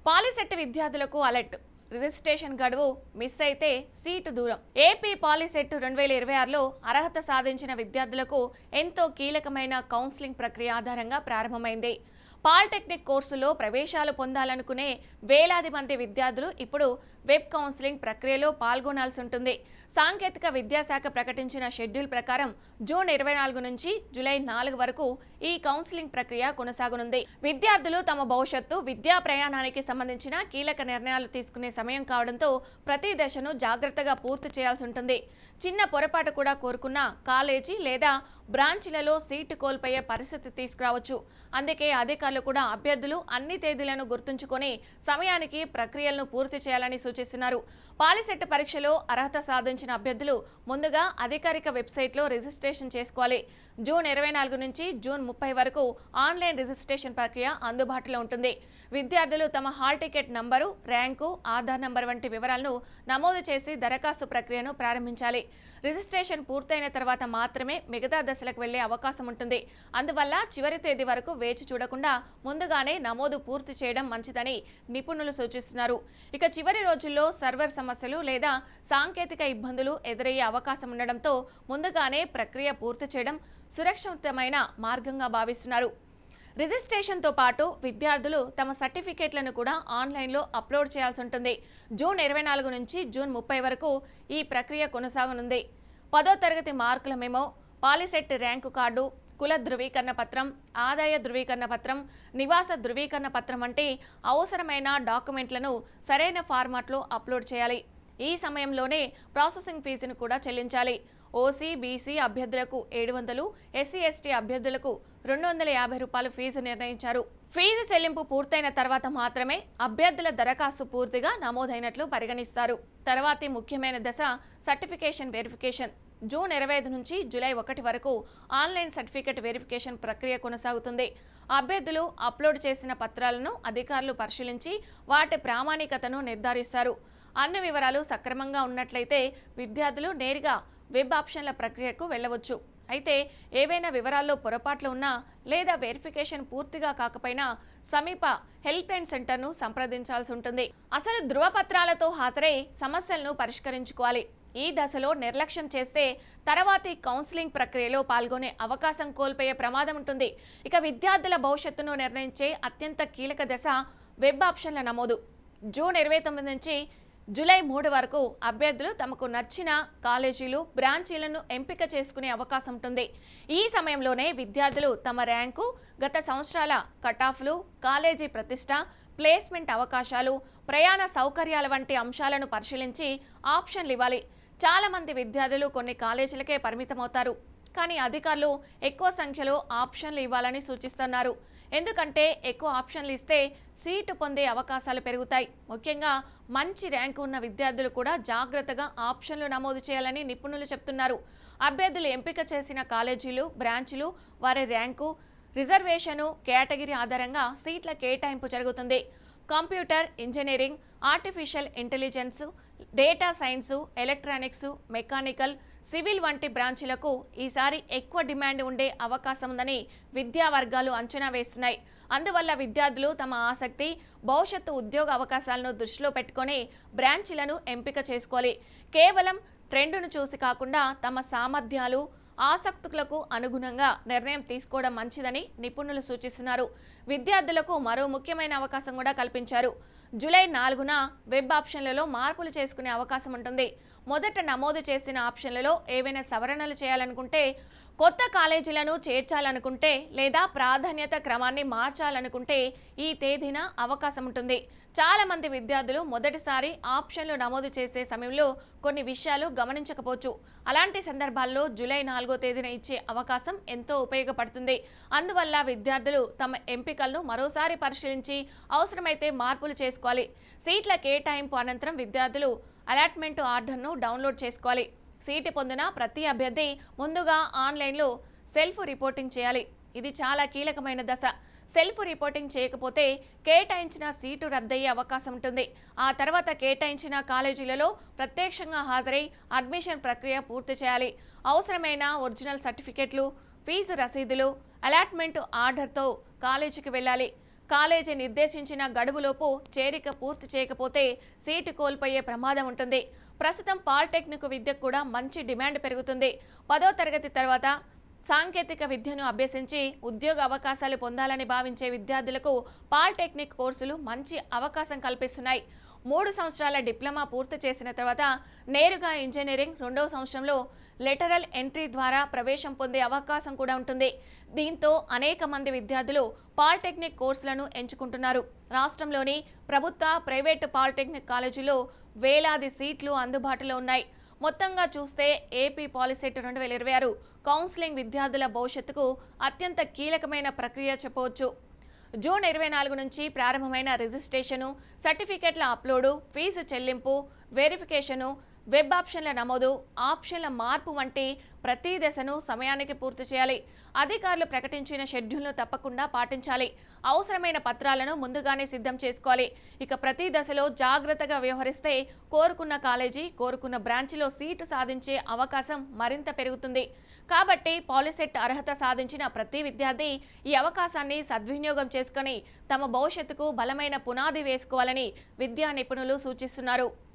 POLYCET విద్యార్థులకు alert. Registration గడువు miss అయితే సీటు దూరం. ఏపీ పాలిసెట్ 2026లో అర్హత సాధించిన విద్యార్థులకు ఎంతో కీలకమైన కౌన్సిలింగ్ ప్రక్రియ ఆధారంగా ప్రారంభమైంది. పాలిటెక్నిక్ కోర్సులో ప్రవేశాలు పొందాలనుకునే వేలాది మంది విద్యార్థులు ఇప్పుడు వెబ్ కౌన్సిలింగ్ ప్రక్రియలో పాల్గొనాల్సి ఉంటుంది. సాంకేతిక విద్యాశాఖ ప్రకటించిన షెడ్యూల్ ప్రకారం జూన్ 24 నుంచి జూలై 4 వరకు ఈ కౌన్సిలింగ్ ప్రక్రియ కొనసాగనుంది. విద్యార్థులు తమ భవిష్యత్తు విద్యా ప్రయాణానికి సంబంధించిన కీలక నిర్ణయాలు తీసుకునే సమయం కావడంతో ప్రతి దశను జాగ్రత్తగా పూర్తి చేయాల్సి ఉంటుంది. చిన్న పొరపాటు కూడా కోరుకున్న కాలేజీ లేదా బ్రాంచ్లలో సీటు కోల్పోయే పరిస్థితి తీసుకురావచ్చు. అందుకే అధికారులు కూడా అభ్యర్థులు అన్ని తేదీలను గుర్తుంచుకొని సమయానికి ప్రక్రియలను పూర్తి చేయాలని సూచిస్తున్నారు. పాలిసెట్ పరీక్షలో అర్హత సాధించిన అభ్యర్థులు ముందుగా అధికారిక వెబ్సైట్లో రిజిస్ట్రేషన్ చేసుకోవాలి. జూన్ 24 నుంచి జూన్ 30 వరకు ఆన్లైన్ రిజిస్ట్రేషన్ ప్రక్రియ అందుబాటులో ఉంటుంది. విద్యార్థులు తమ hall ticket number, rank, Aadhaar number వంటి వివరాలను నమోదు చేసి దరఖాస్తు ప్రక్రియను ప్రారంభించాలి. రిజిస్ట్రేషన్ పూర్తయిన తర్వాత మాత్రమే మిగతా దశలకు వెళ్లే అవకాశం ఉంటుంది. అందువల్ల చివరి తేదీ వరకు వేచి చూడకుండా ముందుగానే నమోదు పూర్తి చేయడం మంచిదని నిపుణులు సూచిస్తున్నారు. ఇక చివరి రోజుల్లో సర్వర్ సమస్యలు లేదా సాంకేతిక ఇబ్బందులు ఎదురయ్యే అవకాశం ఉండడంతో ముందుగానే ప్రక్రియ పూర్తి చేయడం సురక్షితమైన మార్గంగా భావిస్తున్నారు. రిజిస్ట్రేషన్తో పాటు విద్యార్థులు తమ సర్టిఫికేట్లను కూడా ఆన్లైన్లో అప్లోడ్ చేయాల్సి ఉంటుంది. జూన్ 24 నుంచి జూన్ 30 వరకు ఈ ప్రక్రియ కొనసాగనుంది. 10వ తరగతి మార్కుల మెమో, పాలిసెట్ ర్యాంకు కార్డు, కుల ధృవీకరణ పత్రం, ఆదాయ ధృవీకరణ పత్రం, నివాస ధృవీకరణ పత్రం వంటి అవసరమైన డాక్యుమెంట్లను సరైన ఫార్మాట్లో అప్లోడ్ చేయాలి. ఈ సమయంలోనే ప్రాసెసింగ్ ఫీజును కూడా చెల్లించాలి. ఓసీ, బీసీ అభ్యర్థులకు 700, ఎస్సీ, ఎస్టీ అభ్యర్థులకు 250 రూపాయలు ఫీజు నిర్ణయించారు. ఫీజు చెల్లింపు పూర్తయిన తర్వాత మాత్రమే అభ్యర్థుల దరఖాస్తు పూర్తిగా నమోదైనట్లు పరిగణిస్తారు. తర్వాతి ముఖ్యమైన దశ సర్టిఫికేషన్ వెరిఫికేషన్. జూన్ 25 నుంచి జూలై 1 వరకు ఆన్లైన్ సర్టిఫికేట్ వెరిఫికేషన్ ప్రక్రియ కొనసాగుతుంది. అభ్యర్థులు అప్లోడ్ చేసిన పత్రాలను అధికారులు పరిశీలించి వాటి ప్రామాణికతను నిర్ధారిస్తారు. అన్ని వివరాలు సక్రమంగా ఉన్నట్లయితే విద్యార్థులు నేరుగా వెబ్ ఆప్షన్ల ప్రక్రియకు వెళ్ళవచ్చు. అయితే ఏవైనా వివరాల్లో పొరపాట్లు ఉన్నా లేదా వెరిఫికేషన్ పూర్తిగా కాకపోయినా సమీప హెల్ప్ లైన్ సెంటర్ను సంప్రదించాల్సి ఉంటుంది. అసలు ధృవపత్రాలతో హాజరై సమస్యలను పరిష్కరించుకోవాలి. ఈ దశలో నిర్లక్ష్యం చేస్తే తర్వాతి కౌన్సిలింగ్ ప్రక్రియలో పాల్గొనే అవకాశం కోల్పోయే ప్రమాదం ఉంటుంది. ఇక విద్యార్థుల భవిష్యత్తును నిర్ణయించే అత్యంత కీలక దశ వెబ్ ఆప్షన్ల నమోదు. జూన్ 29 నుంచి జూలై 3 వరకు అభ్యర్థులు తమకు నచ్చిన కాలేజీలు, బ్రాంచీలను ఎంపిక చేసుకునే అవకాశం ఉంటుంది. ఈ సమయంలోనే విద్యార్థులు తమ ర్యాంకు, గత సంవత్సరాల కటాఫ్లు, కాలేజీ ప్రతిష్ట, ప్లేస్మెంట్ అవకాశాలు, ప్రయాణ సౌకర్యాల వంటి అంశాలను పరిశీలించి ఆప్షన్లు ఇవ్వాలి. చాలామంది విద్యార్థులు కొన్ని కాలేజీలకే పరిమితమవుతారు. కానీ అధికారులు ఎక్కువ సంఖ్యలో ఆప్షన్లు ఇవ్వాలని సూచిస్తున్నారు. ఎందుకంటే ఎక్కువ ఆప్షన్లు ఇస్తే సీటు పొందే అవకాశాలు పెరుగుతాయి. ముఖ్యంగా మంచి ర్యాంకు ఉన్న విద్యార్థులు కూడా జాగ్రత్తగా ఆప్షన్లు నమోదు చేయాలని నిపుణులు చెప్తున్నారు. అభ్యర్థులు ఎంపిక చేసిన కాలేజీలు, బ్రాంచ్లు, వారి ర్యాంకు, రిజర్వేషను, కేటగిరీ ఆధారంగా సీట్ల కేటాయింపు జరుగుతుంది. Computer engineering, artificial intelligence, data science, electronics, mechanical, civil వంటి బ్రాంచీలకు ఈసారి ఎక్కువ డిమాండ్ ఉండే అవకాశం ఉందని విద్యా వర్గాలు అంచనా వేస్తున్నాయి. అందువల్ల విద్యార్థులు తమ ఆసక్తి, భవిష్యత్తు ఉద్యోగ అవకాశాలను దృష్టిలో పెట్టుకొని బ్రాంచీలను ఎంపిక చేసుకోవాలి. కేవలం ట్రెండ్ను చూసి కాకుండా తమ సామర్థ్యాలు, ఆసక్తులకు అనుగుణంగా నిర్ణయం తీసుకోవడం మంచిదని నిపుణులు సూచిస్తున్నారు. విద్యార్థులకు మరో ముఖ్యమైన అవకాశం కూడా కల్పించారు. జూలై 4న వెబ్ ఆప్షన్లలో మార్పులు చేసుకునే అవకాశం ఉంటుంది. మొదట నమోదు చేసిన ఆప్షన్లలో ఏవైనా సవరణలు చేయాలనుకుంటే, కొత్త కాలేజీలను చేర్చాలనుకుంటే లేదా ప్రాధాన్యత క్రమాన్ని మార్చాలనుకుంటే ఈ తేదీన అవకాశం ఉంటుంది. చాలా మంది విద్యార్థులు మొదటిసారి ఆప్షన్లు నమోదు చేసే సమయంలో కొన్ని విషయాలు గమనించకపోవచ్చు. అలాంటి సందర్భాల్లో జూలై 4వ తేదీన ఇచ్చే అవకాశం ఎంతో ఉపయోగపడుతుంది. అందువల్ల విద్యార్థులు తమ ఎంపికలను మరోసారి పరిశీలించి అవసరమైతే మార్పులు చేసుకోవాలి. సీట్ల కేటాయింపు అనంతరం విద్యార్థులు అలాట్మెంట్ ఆర్డర్ను డౌన్లోడ్ చేసుకోవాలి. సీటు పొందిన ప్రతి అభ్యర్థి ముందుగా ఆన్లైన్లో సెల్ఫ్ రిపోర్టింగ్ చేయాలి. ఇది చాలా కీలకమైన దశ. సెల్ఫ్ రిపోర్టింగ్ చేయకపోతే కేటాయించిన సీటు రద్దయ్యే అవకాశం ఉంటుంది. ఆ తర్వాత కేటాయించిన కాలేజీలలో ప్రత్యక్షంగా హాజరై అడ్మిషన్ ప్రక్రియ పూర్తి చేయాలి. అవసరమైన ఒరిజినల్ సర్టిఫికెట్లు, ఫీజు రసీదులు, అలాట్మెంట్ ఆర్డర్తో కాలేజీకి వెళ్ళాలి. కాలేజీ నిర్దేశించిన గడువులోపు చేరిక పూర్తి చేయకపోతే సీటు కోల్పోయే ప్రమాదం ఉంటుంది. ప్రస్తుతం పాలిటెక్నిక్ విద్యకు కూడా మంచి డిమాండ్ పెరుగుతుంది. 10వ తరగతి తర్వాత సాంకేతిక విద్యను అభ్యసించి ఉద్యోగ అవకాశాలు పొందాలని భావించే విద్యార్థులకు పాలిటెక్నిక్ కోర్సులు మంచి అవకాశం కల్పిస్తున్నాయి. 3 సంవత్సరాల డిప్లొమా పూర్తి చేసిన తర్వాత నేరుగా ఇంజనీరింగ్ 2వ సంవత్సరంలో లెటరల్ ఎంట్రీ ద్వారా ప్రవేశం పొందే అవకాశం కూడా ఉంటుంది. దీంతో అనేక మంది విద్యార్థులు పాలిటెక్నిక్ కోర్సులను ఎంచుకుంటున్నారు. రాష్ట్రంలోని ప్రభుత్వ, ప్రైవేటు పాలిటెక్నిక్ కాలేజీల్లో వేలాది సీట్లు అందుబాటులో ఉన్నాయి. మొత్తంగా చూస్తే ఏపీ పాలిసెట్ 2026 కౌన్సిలింగ్ విద్యార్థుల భవిష్యత్తుకు అత్యంత కీలకమైన ప్రక్రియ చెప్పవచ్చు. జూన్ 24 నుంచి ప్రారంభమైన రిజిస్ట్రేషను, సర్టిఫికెట్ల అప్లోడు, ఫీజు చెల్లింపు, వెరిఫికేషను, వెబ్ ఆప్షన్ల నమోదు, ఆప్షన్ల మార్పు వంటి ప్రతి దశను సమయానికి పూర్తి చేయాలి. అధికారులు ప్రకటించిన షెడ్యూల్ను తప్పకుండా పాటించాలి. అవసరమైన పత్రాలను ముందుగానే సిద్ధం చేసుకోవాలి. ఇక ప్రతి దశలో జాగ్రత్తగా వ్యవహరిస్తే కోరుకున్న కాలేజీ, కోరుకున్న బ్రాంచ్లో సీటు సాధించే అవకాశం మరింత పెరుగుతుంది. కాబట్టి పాలిసెట్ అర్హత సాధించిన ప్రతి విద్యార్థి ఈ అవకాశాన్ని సద్వినియోగం చేసుకుని తమ భవిష్యత్తుకు బలమైన పునాది వేసుకోవాలని విద్యా నిపుణులు సూచిస్తున్నారు.